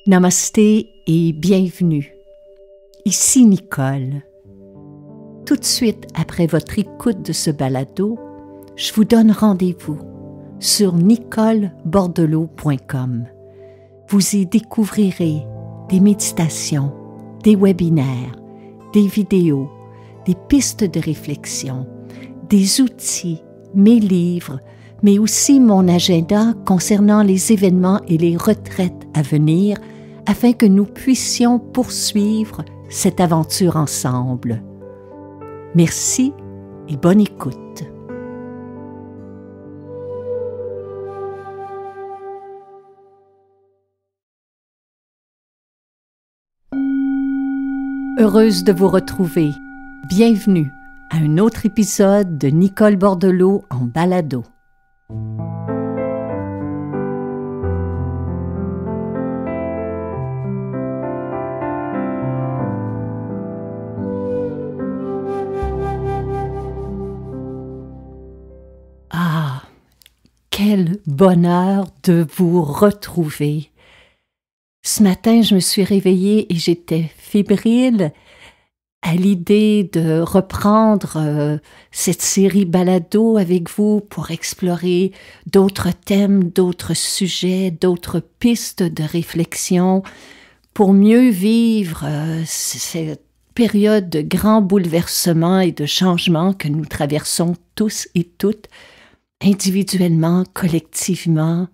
Namasté et bienvenue. Ici Nicole. Tout de suite après votre écoute de ce balado, je vous donne rendez-vous sur nicolebordelot.com. Vous y découvrirez des méditations, des webinaires, des vidéos, des pistes de réflexion, des outils, mes livres, mais aussi mon agenda concernant les événements et les retraites à venir afin que nous puissions poursuivre cette aventure ensemble. Merci et bonne écoute. Heureuse de vous retrouver. Bienvenue à un autre épisode de Nicole Bordelot en balado. Ah, quel bonheur de vous retrouver. Ce matin, je me suis réveillée et j'étais fébrile à l'idée de reprendre cette série balado avec vous pour explorer d'autres thèmes, d'autres sujets, d'autres pistes de réflexion pour mieux vivre cette période de grands bouleversements et de changements que nous traversons tous et toutes, individuellement, collectivement.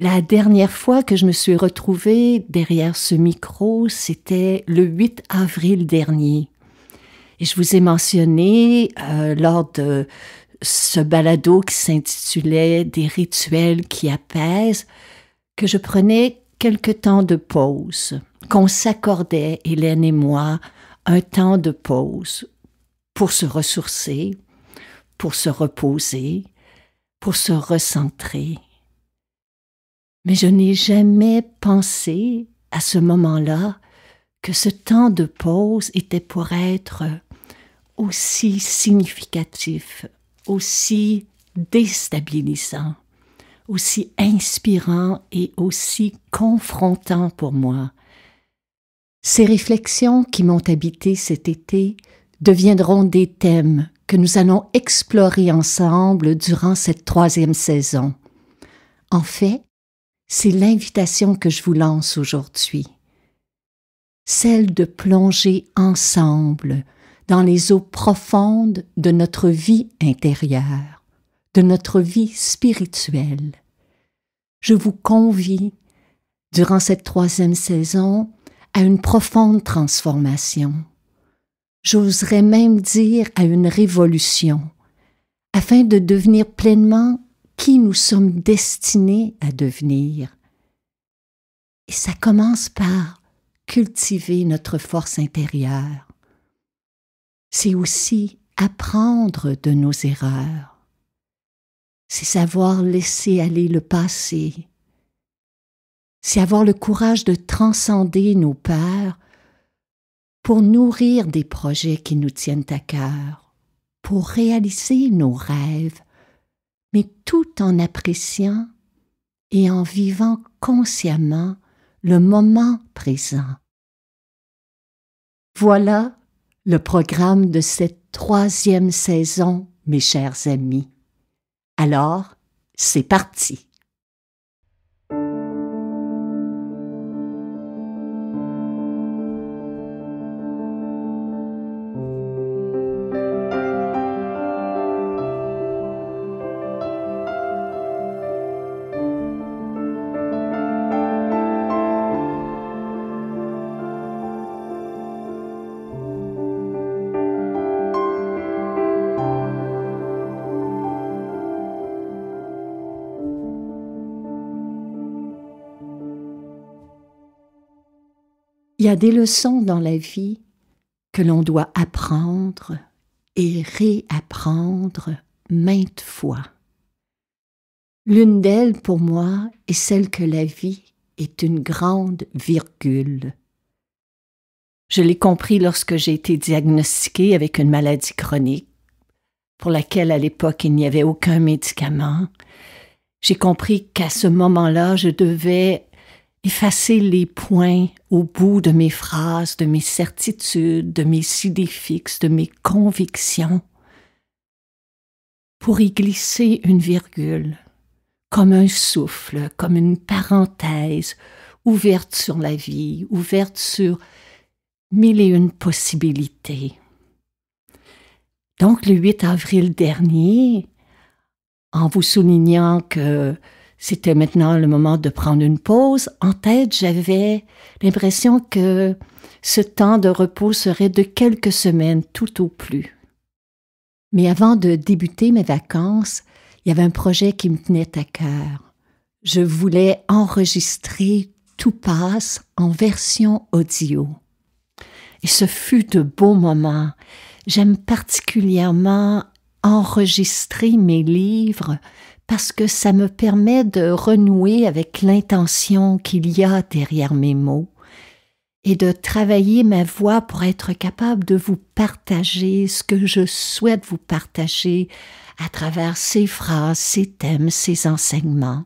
La dernière fois que je me suis retrouvée derrière ce micro, c'était le 8 avril dernier. Et je vous ai mentionné lors de ce balado qui s'intitulait « Des rituels qui apaisent » que je prenais quelque temps de pause, qu'on s'accordait, Hélène et moi, un temps de pause pour se ressourcer, pour se reposer, pour se recentrer. Mais je n'ai jamais pensé à ce moment-là que ce temps de pause était pour être aussi significatif, aussi déstabilisant, aussi inspirant et aussi confrontant pour moi. Ces réflexions qui m'ont habité cet été deviendront des thèmes que nous allons explorer ensemble durant cette 3e saison. En fait, c'est l'invitation que je vous lance aujourd'hui, celle de plonger ensemble dans les eaux profondes de notre vie intérieure, de notre vie spirituelle. Je vous convie, durant cette 3e saison, à une profonde transformation. J'oserais même dire à une révolution, afin de devenir pleinement qui nous sommes destinés à devenir. Et ça commence par cultiver notre force intérieure. C'est aussi apprendre de nos erreurs. C'est savoir laisser aller le passé. C'est avoir le courage de transcender nos peurs pour nourrir des projets qui nous tiennent à cœur, pour réaliser nos rêves, mais tout en appréciant et en vivant consciemment le moment présent. Voilà le programme de cette 3e saison, mes chers amis. Alors, c'est parti! Il y a des leçons dans la vie que l'on doit apprendre et réapprendre maintes fois. L'une d'elles, pour moi, est celle que la vie est une grande virgule. Je l'ai compris lorsque j'ai été diagnostiquée avec une maladie chronique, pour laquelle à l'époque il n'y avait aucun médicament. J'ai compris qu'à ce moment-là, je devais effacer les points au bout de mes phrases, de mes certitudes, de mes idées fixes, de mes convictions, pour y glisser une virgule, comme un souffle, comme une parenthèse, ouverte sur la vie, ouverte sur mille et une possibilités. Donc, le 8 avril dernier, en vous soulignant que c'était maintenant le moment de prendre une pause, en tête, j'avais l'impression que ce temps de repos serait de quelques semaines tout au plus. Mais avant de débuter mes vacances, il y avait un projet qui me tenait à cœur. Je voulais enregistrer Tout passe en version audio. Et ce fut de beaux moments. J'aime particulièrement enregistrer mes livres parce que ça me permet de renouer avec l'intention qu'il y a derrière mes mots et de travailler ma voix pour être capable de vous partager ce que je souhaite vous partager à travers ces phrases, ces thèmes, ces enseignements.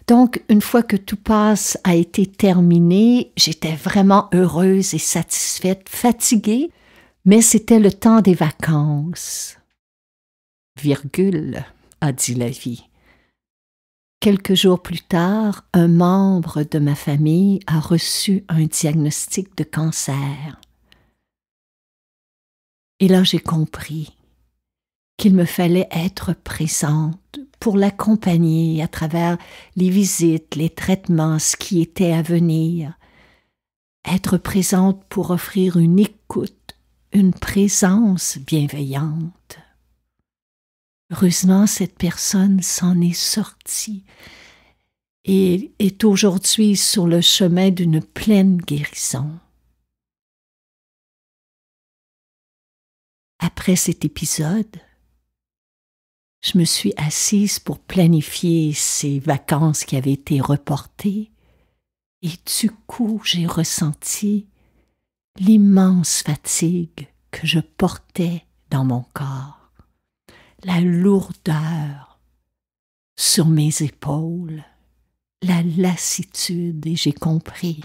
Donc, une fois que Tout passe a été terminé, j'étais vraiment heureuse et satisfaite, fatiguée, mais c'était le temps des vacances. Virgule, a dit la vie. Quelques jours plus tard, un membre de ma famille a reçu un diagnostic de cancer. Et là, j'ai compris qu'il me fallait être présente pour l'accompagner à travers les visites, les traitements, ce qui était à venir. Être présente pour offrir une écoute, une présence bienveillante. Heureusement, cette personne s'en est sortie et est aujourd'hui sur le chemin d'une pleine guérison. Après cet épisode, je me suis assise pour planifier ces vacances qui avaient été reportées et du coup, j'ai ressenti l'immense fatigue que je portais dans mon corps, la lourdeur sur mes épaules, la lassitude, et j'ai compris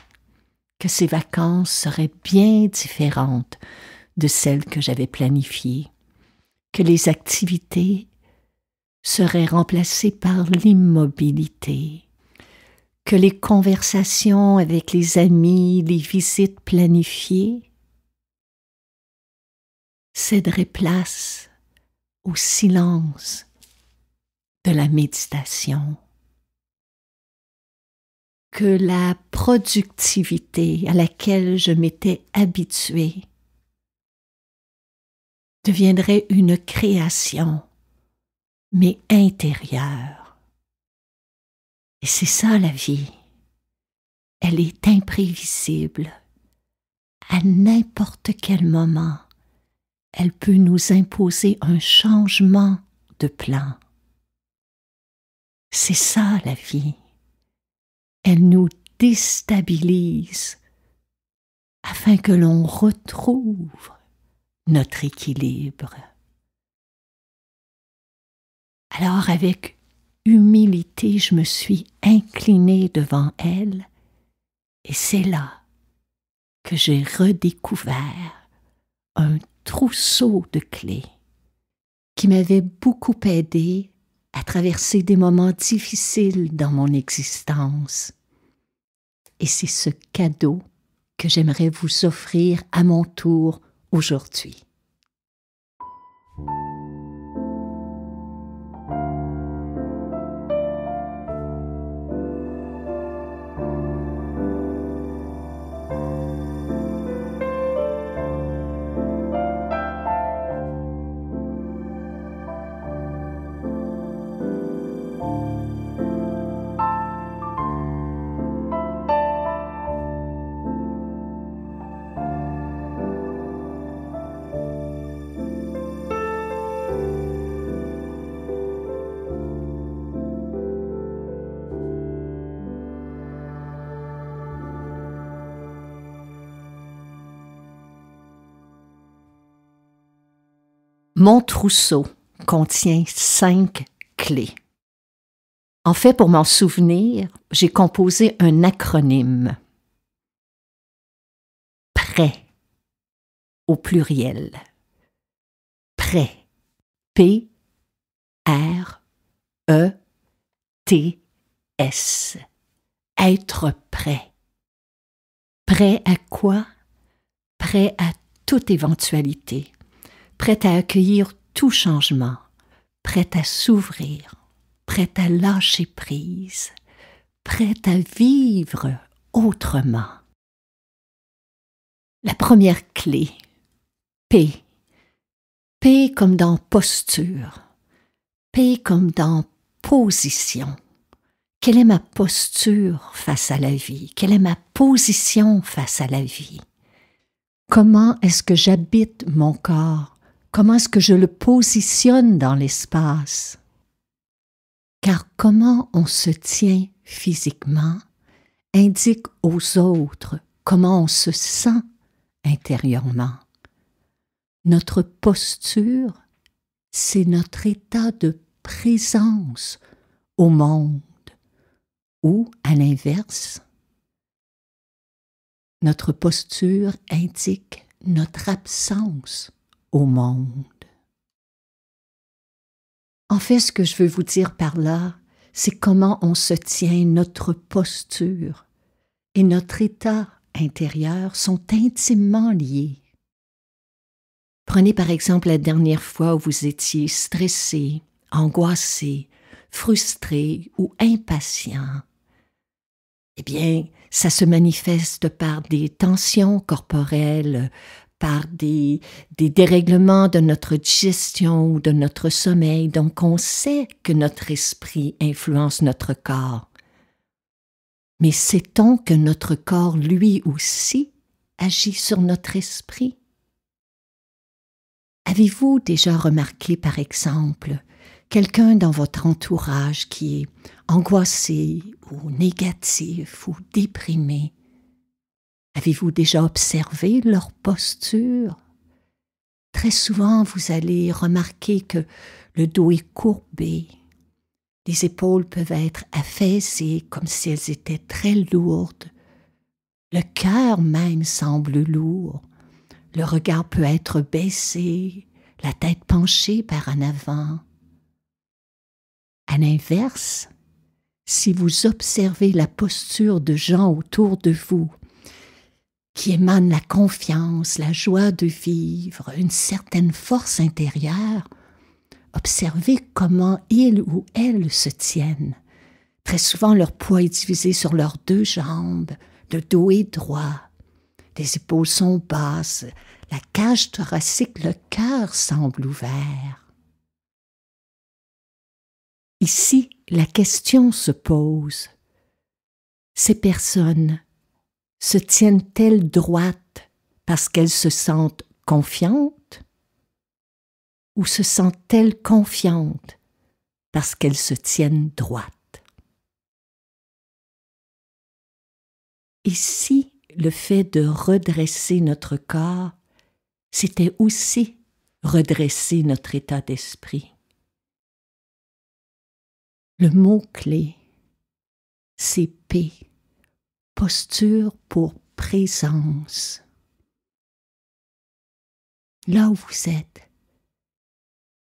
que ces vacances seraient bien différentes de celles que j'avais planifiées, que les activités seraient remplacées par l'immobilité, que les conversations avec les amis, les visites planifiées céderaient place au silence de la méditation, que la productivité à laquelle je m'étais habituée deviendrait une création, mais intérieure. Et c'est ça la vie. Elle est imprévisible. À n'importe quel moment, elle peut nous imposer un changement de plan. C'est ça la vie. Elle nous déstabilise afin que l'on retrouve notre équilibre. Alors avec humilité, je me suis inclinée devant elle et c'est là que j'ai redécouvert un trousseau de clés qui m'avait beaucoup aidé à traverser des moments difficiles dans mon existence. Et c'est ce cadeau que j'aimerais vous offrir à mon tour aujourd'hui. Mon trousseau contient 5 clés. En fait, pour m'en souvenir, j'ai composé un acronyme. Prêt, au pluriel. Prêt. P-R-E-T-S. Être prêt. Prêt à quoi? Prêt à toute éventualité. Prêt à accueillir tout changement. Prêt à s'ouvrir. Prêt à lâcher prise. Prêt à vivre autrement. La première clé. P. P comme dans posture. P comme dans position. Quelle est ma posture face à la vie? Quelle est ma position face à la vie? Comment est-ce que j'habite mon corps? Comment est-ce que je le positionne dans l'espace? Car comment on se tient physiquement indique aux autres comment on se sent intérieurement. Notre posture, c'est notre état de présence au monde, ou, à l'inverse, notre posture indique notre absence au monde. En fait, ce que je veux vous dire par là, c'est comment on se tient, notre posture et notre état intérieur sont intimement liés. Prenez par exemple la dernière fois où vous étiez stressé, angoissé, frustré ou impatient. Eh bien, ça se manifeste par des tensions corporelles, par des dérèglements de notre digestion ou de notre sommeil. Donc, on sait que notre esprit influence notre corps. Mais sait-on que notre corps, lui aussi, agit sur notre esprit? Avez-vous déjà remarqué, par exemple, quelqu'un dans votre entourage qui est angoissé ou négatif ou déprimé? Avez-vous déjà observé leur posture? Très souvent, vous allez remarquer que le dos est courbé, les épaules peuvent être affaissées comme si elles étaient très lourdes, le cœur même semble lourd, le regard peut être baissé, la tête penchée par en avant. À l'inverse, si vous observez la posture de gens autour de vous, qui émanent la confiance, la joie de vivre, une certaine force intérieure, observez comment ils ou elles se tiennent. Très souvent, leur poids est divisé sur leurs deux jambes, le dos est droit, les épaules sont basses, la cage thoracique, le cœur semble ouvert. Ici, la question se pose. Ces personnes se tiennent-elles droites parce qu'elles se sentent confiantes ou se sentent-elles confiantes parce qu'elles se tiennent droites? Ici, le fait de redresser notre corps, c'était aussi redresser notre état d'esprit. Le mot-clé, c'est P, posture pour présence. Là où vous êtes,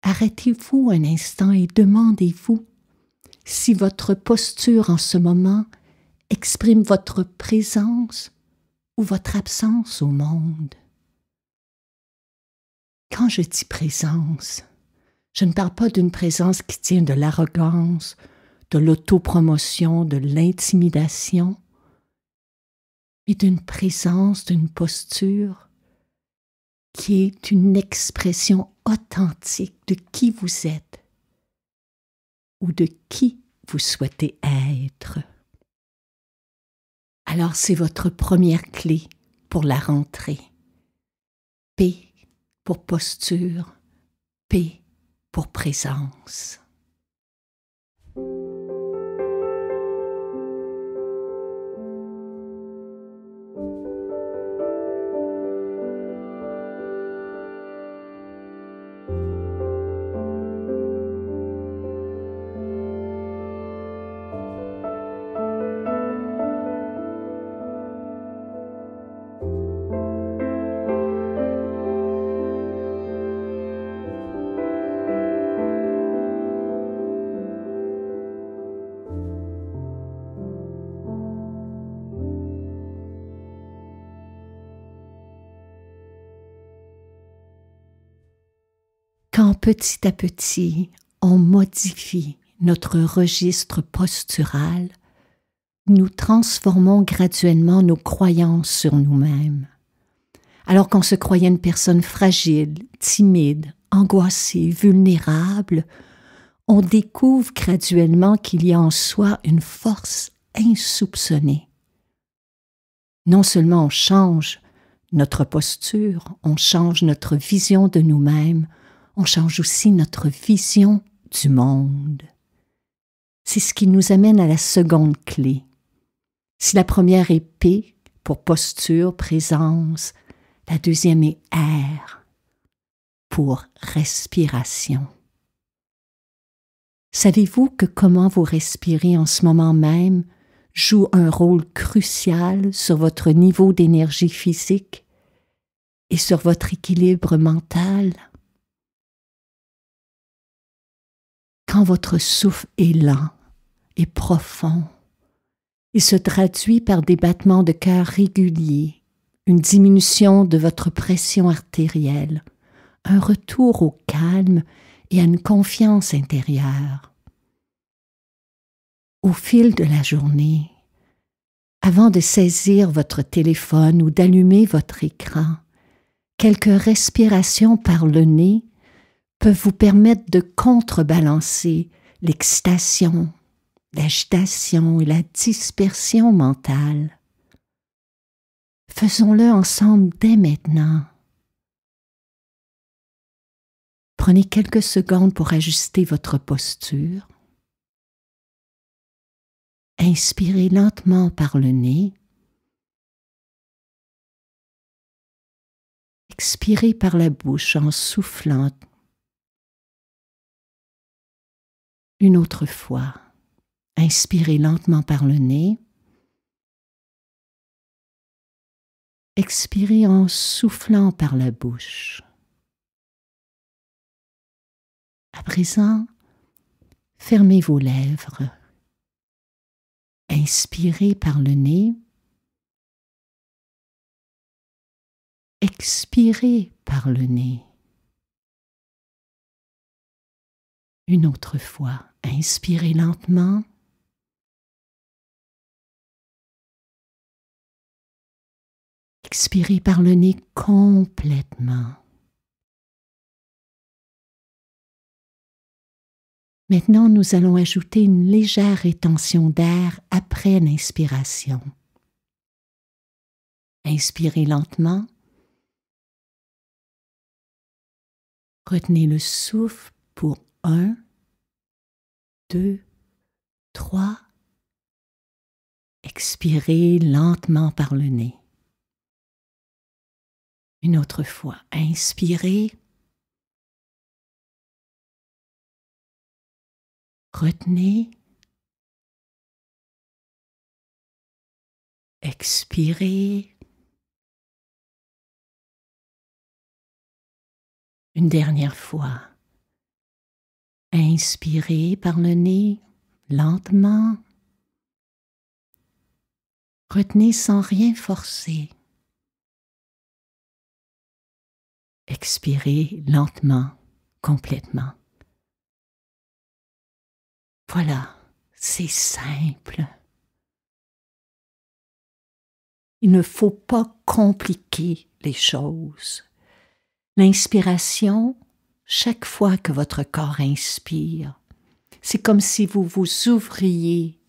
arrêtez-vous un instant et demandez-vous si votre posture en ce moment exprime votre présence ou votre absence au monde. Quand je dis présence, je ne parle pas d'une présence qui tient de l'arrogance, de l'autopromotion, de l'intimidation, mais d'une présence, d'une posture qui est une expression authentique de qui vous êtes ou de qui vous souhaitez être. Alors c'est votre première clé pour la rentrée. P pour posture, P pour présence. Quand petit à petit on modifie notre registre postural, nous transformons graduellement nos croyances sur nous-mêmes. Alors qu'on se croyait une personne fragile, timide, angoissée, vulnérable, on découvre graduellement qu'il y a en soi une force insoupçonnée. Non seulement on change notre posture, on change notre vision de nous-mêmes, on change aussi notre vision du monde. C'est ce qui nous amène à la seconde clé. Si la première est P pour posture, présence, la deuxième est R pour respiration. Savez-vous que comment vous respirez en ce moment même joue un rôle crucial sur votre niveau d'énergie physique et sur votre équilibre mental? Quand votre souffle est lent et profond, il se traduit par des battements de cœur réguliers, une diminution de votre pression artérielle, un retour au calme et à une confiance intérieure. Au fil de la journée, avant de saisir votre téléphone ou d'allumer votre écran, quelques respirations par le nez peuvent vous permettre de contrebalancer l'excitation, l'agitation et la dispersion mentale. Faisons-le ensemble dès maintenant. Prenez quelques secondes pour ajuster votre posture. Inspirez lentement par le nez. Expirez par la bouche en soufflant. Une autre fois. Inspirez lentement par le nez. Expirez en soufflant par la bouche. À présent, fermez vos lèvres. Inspirez par le nez. Expirez par le nez. Une autre fois, inspirez lentement. Expirez par le nez complètement. Maintenant, nous allons ajouter une légère rétention d'air après l'inspiration. Inspirez lentement. Retenez le souffle pour 1, 2, 3. Expirez lentement par le nez. Une autre fois, inspirez. Retenez. Expirez. Une dernière fois. Inspirez par le nez, lentement. Retenez sans rien forcer. Expirez lentement, complètement. Voilà, c'est simple. Il ne faut pas compliquer les choses. L'inspiration, chaque fois que votre corps inspire, c'est comme si vous vous ouvriez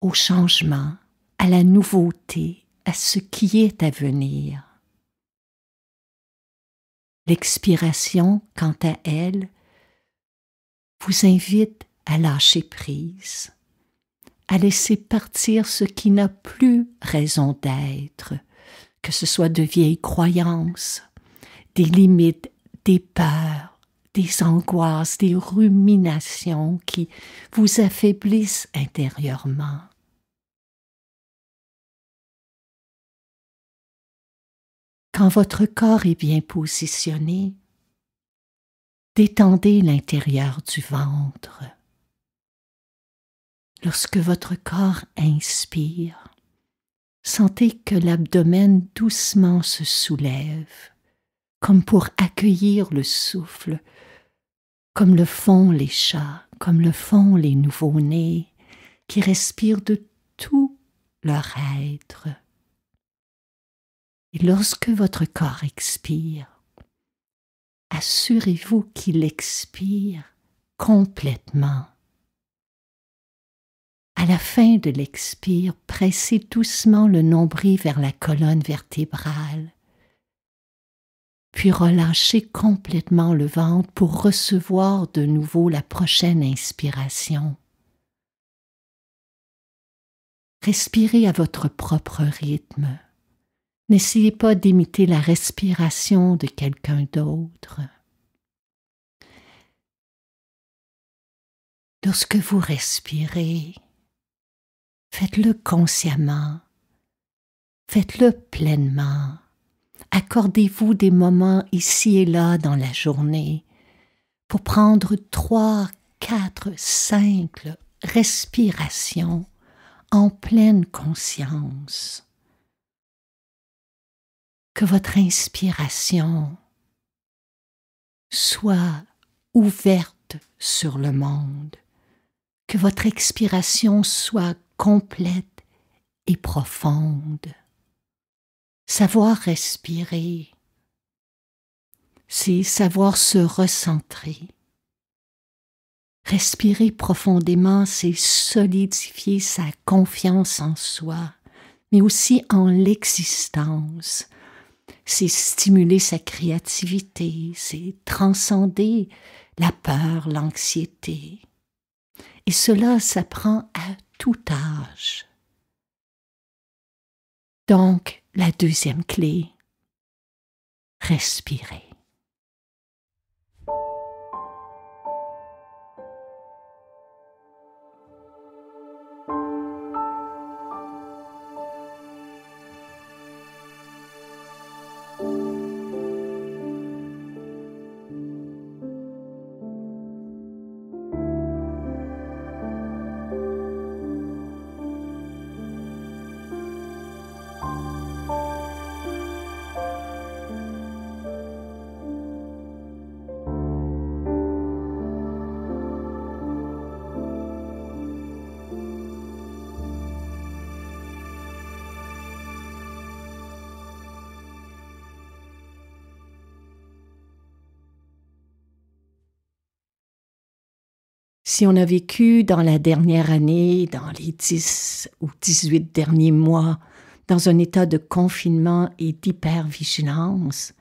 au changement, à la nouveauté, à ce qui est à venir. L'expiration, quant à elle, vous invite à lâcher prise, à laisser partir ce qui n'a plus raison d'être, que ce soit de vieilles croyances, des limites, des peurs, des angoisses, des ruminations qui vous affaiblissent intérieurement. Quand votre corps est bien positionné, détendez l'intérieur du ventre. Lorsque votre corps inspire, sentez que l'abdomen doucement se soulève, comme pour accueillir le souffle, comme le font les chats, comme le font les nouveau-nés, qui respirent de tout leur être. Et lorsque votre corps expire, assurez-vous qu'il expire complètement. À la fin de l'expire, pressez doucement le nombril vers la colonne vertébrale, puis relâchez complètement le ventre pour recevoir de nouveau la prochaine inspiration. Respirez à votre propre rythme. N'essayez pas d'imiter la respiration de quelqu'un d'autre. Lorsque vous respirez, faites-le consciemment, faites-le pleinement. Accordez-vous des moments ici et là dans la journée pour prendre 3, 4, 5 respirations en pleine conscience. Que votre inspiration soit ouverte sur le monde, que votre expiration soit complète et profonde. Savoir respirer, c'est savoir se recentrer. Respirer profondément, c'est solidifier sa confiance en soi, mais aussi en l'existence. C'est stimuler sa créativité, c'est transcender la peur, l'anxiété. Et cela s'apprend à tout âge. Donc, la deuxième clé, respirer. Si on a vécu dans la dernière année, dans les 10 ou 18 derniers mois, dans un état de confinement et d'hypervigilance,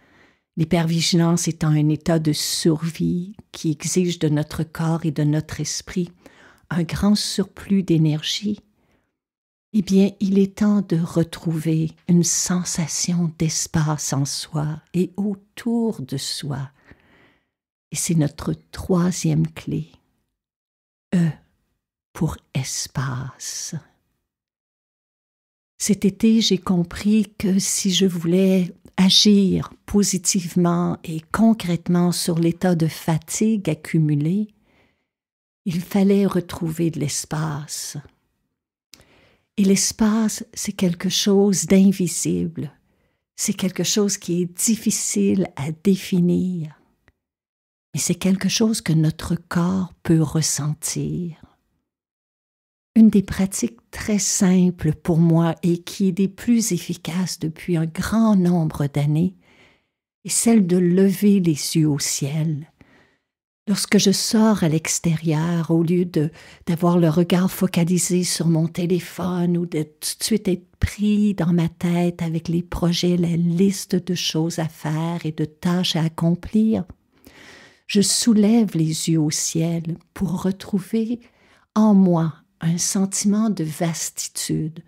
l'hypervigilance étant un état de survie qui exige de notre corps et de notre esprit un grand surplus d'énergie, eh bien, il est temps de retrouver une sensation d'espace en soi et autour de soi. Et c'est notre troisième clé. E pour espace. Cet été, j'ai compris que si je voulais agir positivement et concrètement sur l'état de fatigue accumulé, il fallait retrouver de l'espace. Et l'espace, c'est quelque chose d'invisible, c'est quelque chose qui est difficile à définir. Mais c'est quelque chose que notre corps peut ressentir. Une des pratiques très simples pour moi et qui est des plus efficaces depuis un grand nombre d'années est celle de lever les yeux au ciel. Lorsque je sors à l'extérieur, au lieu d'avoir le regard focalisé sur mon téléphone ou de tout de suite être pris dans ma tête avec les projets, la liste de choses à faire et de tâches à accomplir, je soulève les yeux au ciel pour retrouver en moi un sentiment de vastitude,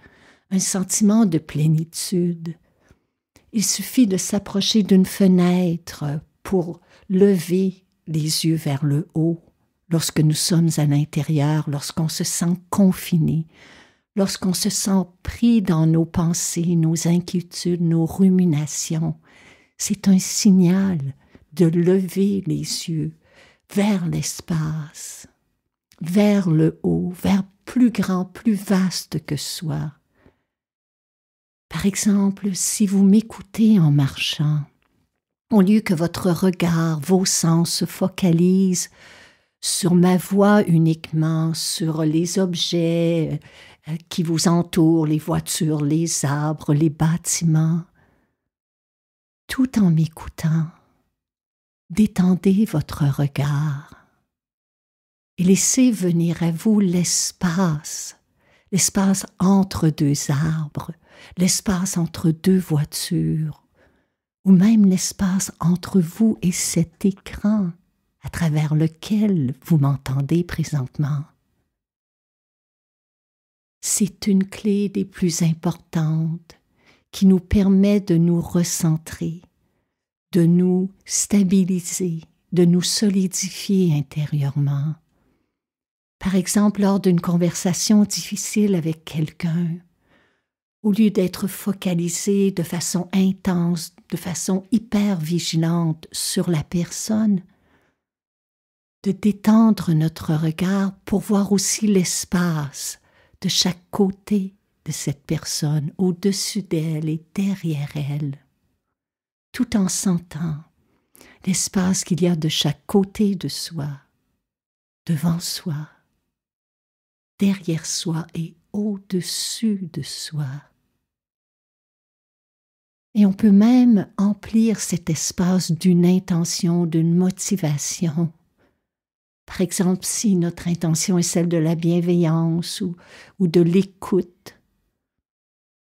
un sentiment de plénitude. Il suffit de s'approcher d'une fenêtre pour lever les yeux vers le haut lorsque nous sommes à l'intérieur, lorsqu'on se sent confiné, lorsqu'on se sent pris dans nos pensées, nos inquiétudes, nos ruminations. C'est un signal de lever les yeux vers l'espace, vers le haut, vers plus grand, plus vaste que soi. Par exemple, si vous m'écoutez en marchant, Au lieu que votre regard, vos sens se focalisent sur ma voix uniquement, sur les objets qui vous entourent, les voitures, les arbres, les bâtiments, tout en m'écoutant, détendez votre regard et laissez venir à vous l'espace entre deux arbres, l'espace entre deux voitures, ou même l'espace entre vous et cet écran à travers lequel vous m'entendez présentement. C'est une clé des plus importantes qui nous permet de nous recentrer, de nous stabiliser, de nous solidifier intérieurement. Par exemple, lors d'une conversation difficile avec quelqu'un, au lieu d'être focalisé de façon intense, de façon hyper vigilante sur la personne, de détendre notre regard pour voir aussi l'espace de chaque côté de cette personne, au-dessus d'elle et derrière elle, tout en sentant l'espace qu'il y a de chaque côté de soi, devant soi, derrière soi et au-dessus de soi. Et on peut même emplir cet espace d'une intention, d'une motivation. Par exemple, si notre intention est celle de la bienveillance ou de l'écoute,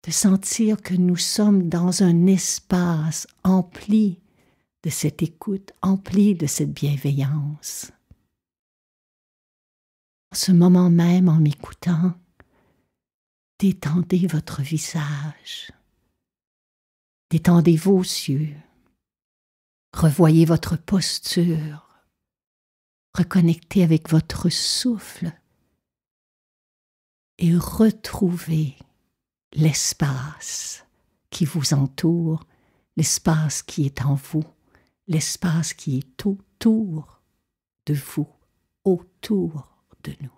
de sentir que nous sommes dans un espace empli de cette écoute, empli de cette bienveillance. En ce moment même, en m'écoutant, détendez votre visage. Détendez vos yeux, revoyez votre posture, reconnectez avec votre souffle et retrouvez l'espace qui vous entoure, l'espace qui est en vous, l'espace qui est autour de vous, autour de nous.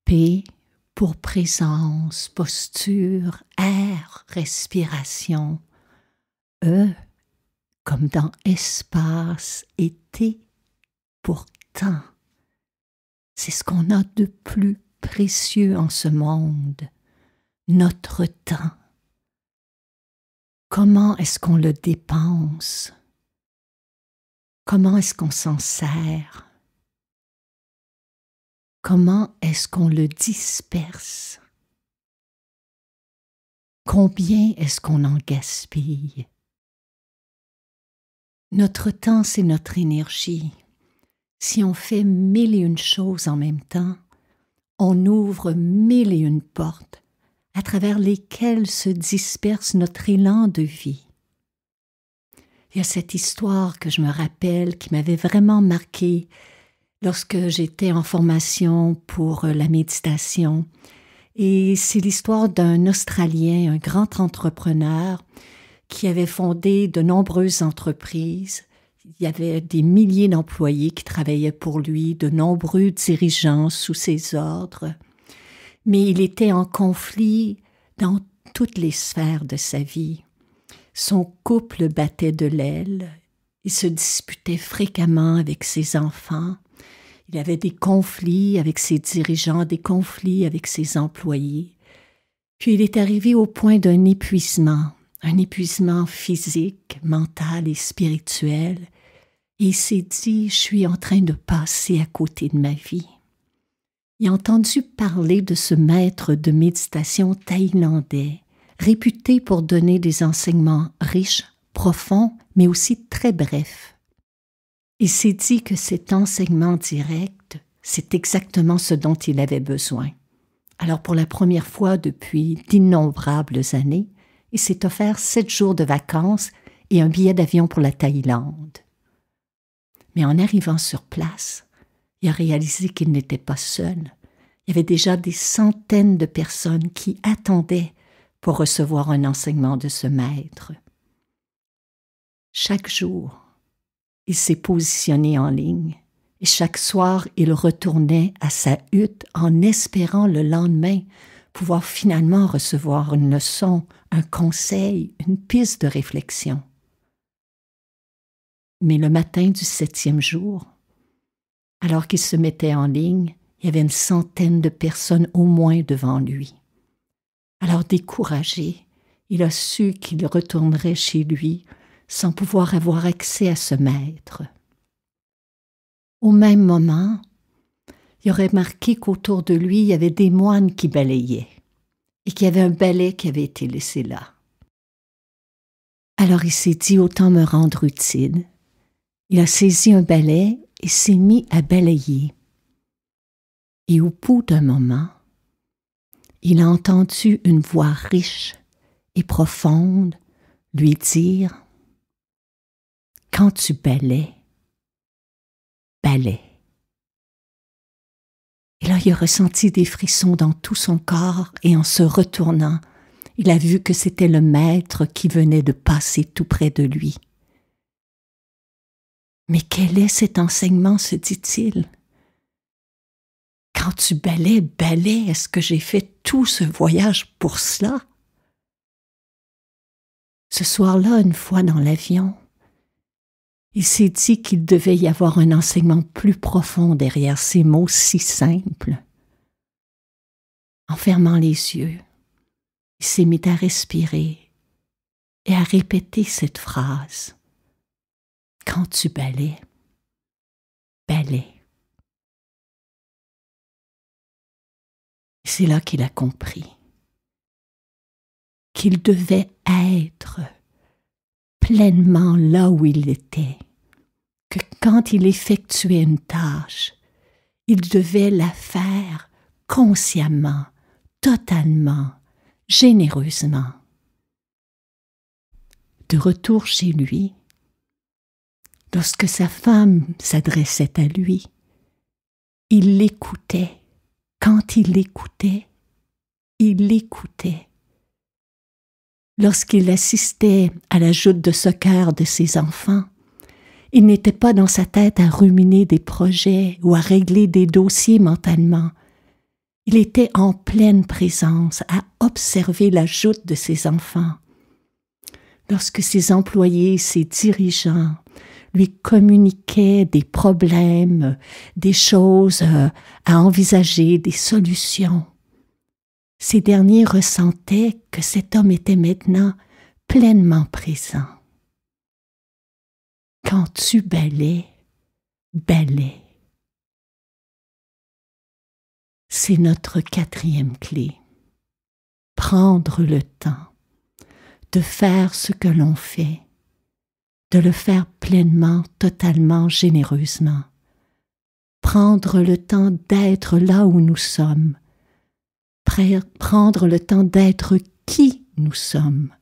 P pour présence, posture, air, respiration. E comme dans espace et T pour temps. C'est ce qu'on a de plus précieux en ce monde, notre temps. Comment est-ce qu'on le dépense? Comment est-ce qu'on s'en sert? Comment est-ce qu'on le disperse? Combien est-ce qu'on en gaspille? Notre temps, c'est notre énergie. Si on fait 1001 choses en même temps, on ouvre 1001 portes à travers lesquelles se disperse notre élan de vie. Il y a cette histoire que je me rappelle qui m'avait vraiment marquée lorsque j'étais en formation pour la méditation. Et c'est l'histoire d'un Australien, un grand entrepreneur, qui avait fondé de nombreuses entreprises. Il y avait des milliers d'employés qui travaillaient pour lui, de nombreux dirigeants sous ses ordres. Mais il était en conflit dans toutes les sphères de sa vie. Son couple battait de l'aile, il se disputait fréquemment avec ses enfants. Il avait des conflits avec ses dirigeants, des conflits avec ses employés. Puis il est arrivé au point d'un épuisement, un épuisement physique, mental et spirituel. Et il s'est dit, je suis en train de passer à côté de ma vie. Il a entendu parler de ce maître de méditation thaïlandais, réputé pour donner des enseignements riches, profonds, mais aussi très brefs. Il s'est dit que cet enseignement direct, c'est exactement ce dont il avait besoin. Alors pour la première fois depuis d'innombrables années, il s'est offert 7 jours de vacances et un billet d'avion pour la Thaïlande. Mais en arrivant sur place, il a réalisé qu'il n'était pas seul. Il y avait déjà des centaines de personnes qui attendaient pour recevoir un enseignement de ce maître. Chaque jour, il s'est positionné en ligne et chaque soir, il retournait à sa hutte en espérant le lendemain pouvoir finalement recevoir une leçon, un conseil, une piste de réflexion. Mais le matin du 7e jour, alors qu'il se mettait en ligne, il y avait une centaine de personnes au moins devant lui. Alors découragé, il a su qu'il retournerait chez lui sans pouvoir avoir accès à ce maître. Au même moment, il aurait remarqué qu'autour de lui, il y avait des moines qui balayaient et qu'il y avait un balai qui avait été laissé là. Alors il s'est dit autant me rendre utile. Il a saisi un balai et s'est mis à balayer. Et au bout d'un moment, il a entendu une voix riche et profonde lui dire « Quand tu balais, balais ». Et là, il a ressenti des frissons dans tout son corps et en se retournant, il a vu que c'était le maître qui venait de passer tout près de lui. Mais quel est cet enseignement, se dit-il? Quand tu balais, balais, est-ce que j'ai fait tout ce voyage pour cela? Ce soir-là, une fois dans l'avion, il s'est dit qu'il devait y avoir un enseignement plus profond derrière ces mots si simples. En fermant les yeux, il s'est mis à respirer et à répéter cette phrase. Quand tu balais, balais. C'est là qu'il a compris qu'il devait être pleinement là où il était, que quand il effectuait une tâche, il devait la faire consciemment, totalement, généreusement. De retour chez lui, lorsque sa femme s'adressait à lui, il l'écoutait. Quand il l'écoutait, il l'écoutait. Lorsqu'il assistait à la joute de soccer de ses enfants, il n'était pas dans sa tête à ruminer des projets ou à régler des dossiers mentalement. Il était en pleine présence à observer la joute de ses enfants. Lorsque ses employés, ses dirigeants lui communiquaient des problèmes, des choses à envisager, des solutions, ces derniers ressentaient que cet homme était maintenant pleinement présent. Quand tu balais, balais. C'est notre 4e clé. Prendre le temps de faire ce que l'on fait, de le faire pleinement, totalement, généreusement. Prendre le temps d'être là où nous sommes. Prendre le temps d'être qui nous sommes.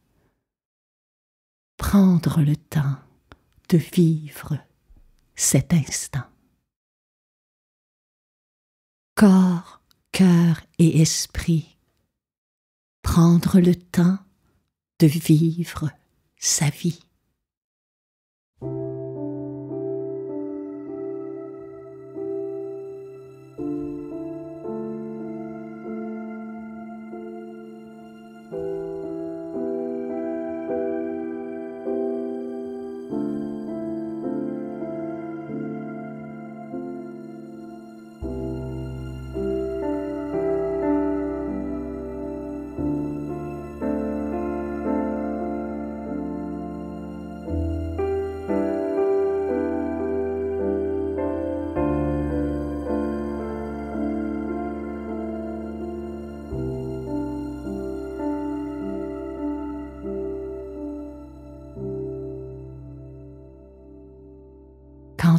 Prendre le temps de vivre cet instant. Corps, cœur et esprit. Prendre le temps de vivre sa vie.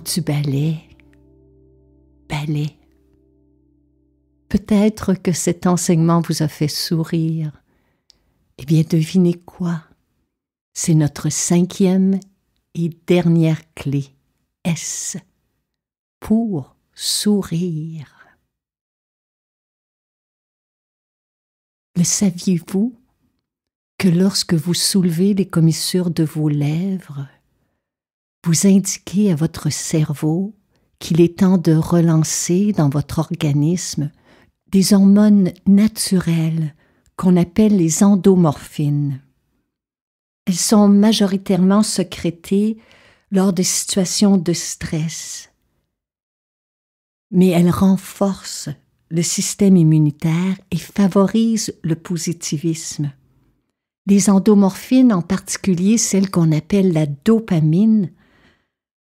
tu balais. Peut-être que cet enseignement vous a fait sourire. Eh bien, devinez quoi? C'est notre 5e et dernière clé. S pour sourire. Le saviez-vous que lorsque vous soulevez les commissures de vos lèvres, vous indiquez à votre cerveau qu'il est temps de relancer dans votre organisme des hormones naturelles qu'on appelle les endomorphines. Elles sont majoritairement sécrétées lors des situations de stress, mais elles renforcent le système immunitaire et favorisent le positivisme. Les endomorphines, en particulier celles qu'on appelle la dopamine,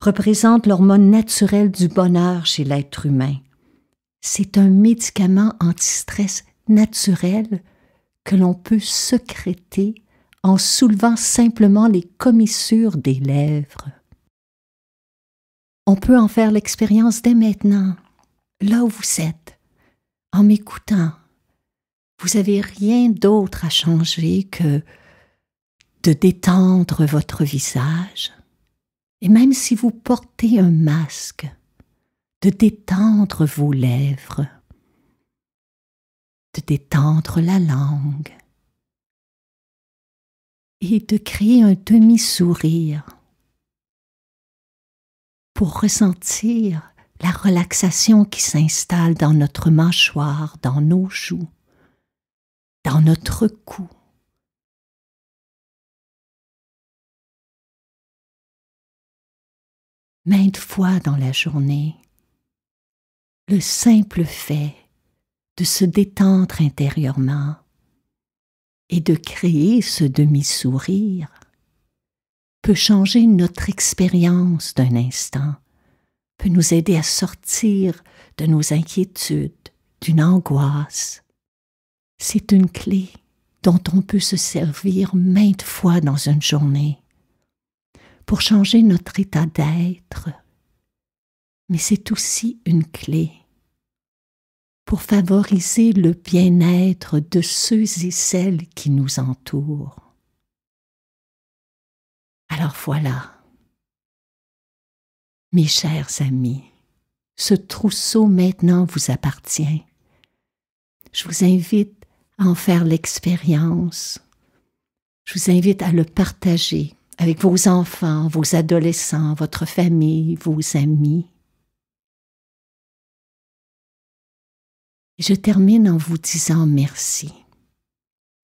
représentent l'hormone naturelle du bonheur chez l'être humain. C'est un médicament anti-stress naturel que l'on peut sécréter en soulevant simplement les commissures des lèvres. On peut en faire l'expérience dès maintenant, là où vous êtes, en m'écoutant. Vous n'avez rien d'autre à changer que de détendre votre visage, et même si vous portez un masque, de détendre vos lèvres, de détendre la langue, et de créer un demi-sourire pour ressentir la relaxation qui s'installe dans notre mâchoire, dans nos joues, dans notre cou. Maintes fois dans la journée, le simple fait de se détendre intérieurement et de créer ce demi-sourire peut changer notre expérience d'un instant, peut nous aider à sortir de nos inquiétudes, d'une angoisse. C'est une clé dont on peut se servir maintes fois dans une journée pour changer notre état d'être, mais c'est aussi une clé pour favoriser le bien-être de ceux et celles qui nous entourent. Alors voilà, mes chers amis, ce trousseau maintenant vous appartient. Je vous invite à en faire l'expérience. Je vous invite à le partager avec vos enfants, vos adolescents, votre famille, vos amis. Je termine en vous disant merci.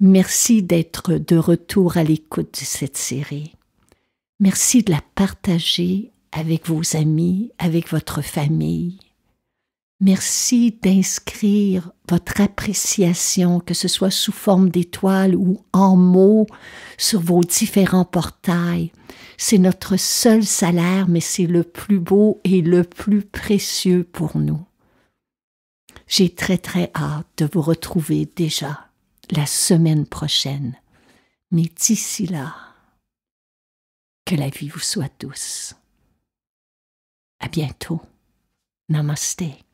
Merci d'être de retour à l'écoute de cette série. Merci de la partager avec vos amis, avec votre famille. Merci d'inscrire votre appréciation, que ce soit sous forme d'étoiles ou en mots, sur vos différents portails. C'est notre seul salaire, mais c'est le plus beau et le plus précieux pour nous. J'ai très hâte de vous retrouver déjà la semaine prochaine. Mais d'ici là, que la vie vous soit douce. À bientôt. Namasté.